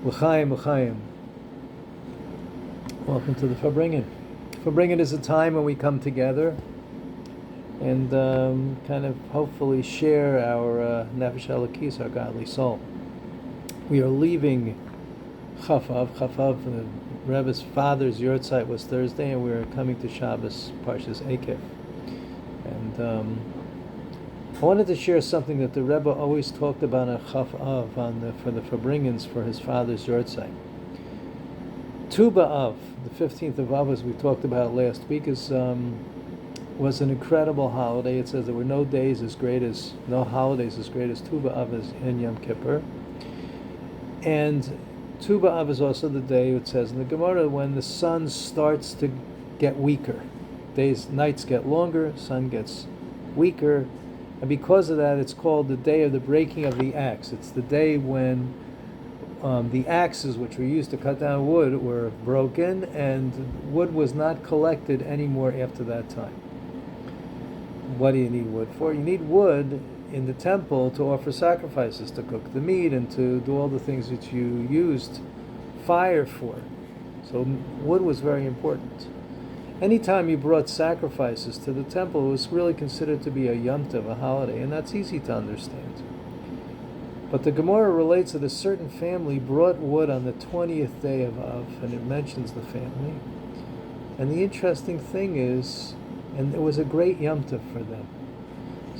L'chaim, l'chaim. Welcome to the Farbrengen. Farbrengen is a time when we come together and kind of hopefully share our nefesh elokis, our godly soul. We are leaving Chafav. The Rebbe's father's yahrzeit was Thursday, and we are coming to Shabbos, Parshas Ekev. And I wanted to share something that the Rebbe always talked about on Chafav for the Farbrengens for his father's yahrzeit. Tu B'Av, the 15th of Av, as we talked about last week, was an incredible holiday. It says there were no holidays as great as Tu B'Av and Yom Kippur. And Tu B'Av is also the day, it says in the Gemara, when the sun starts to get weaker. Nights get longer, sun gets weaker, and because of that, it's called the day of the breaking of the axe. It's the day when the axes which were used to cut down wood were broken, and wood was not collected anymore after that time. What do you need wood for? You need wood in the temple to offer sacrifices, to cook the meat, and to do all the things that you used fire for. So wood was very important. Anytime you brought sacrifices to the temple, it was really considered to be a Yom Tov, a holiday, and that's easy to understand. But the Gemara relates that a certain family brought wood on the 20th day of Av, and it mentions the family. And the interesting thing is, and it was a great Yom Tov for them.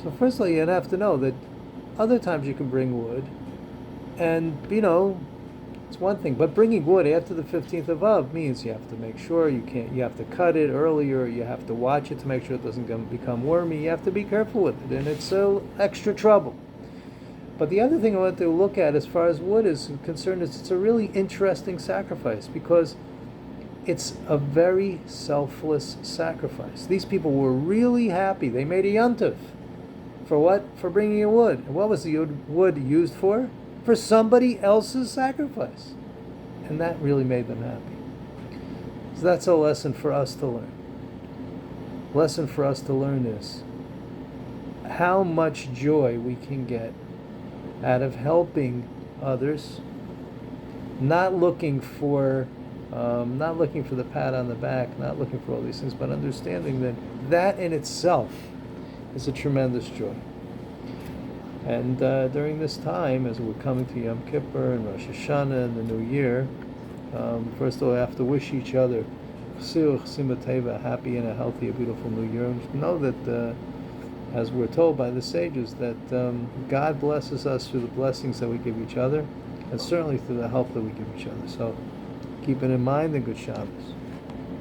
So firstly, you'd have to know that other times you can bring wood, and, it's one thing. But bringing wood after the 15th of Av means you have to make sure you have to cut it earlier, you have to watch it to make sure it doesn't become wormy, you have to be careful with it, and it's extra trouble. But the other thing I want to look at as far as wood is concerned is it's a really interesting sacrifice because it's a very selfless sacrifice. These people were really happy. They made a Yom Tov. For what? For bringing in wood. And what was the wood used for? For somebody else's sacrifice. And that really made them happy. So that's a lesson for us to learn. Lesson for us to learn is how much joy we can get out of helping others, not looking for the pat on the back, not looking for all these things, but understanding that in itself is a tremendous joy. And during this time, as we're coming to Yom Kippur and Rosh Hashanah and the New Year, first of all, we have to wish each other a happy and a healthy, a beautiful New Year. And know that, as we're told by the sages, that God blesses us through the blessings that we give each other, and certainly through the help that we give each other. So keep it in mind, and good Shabbos.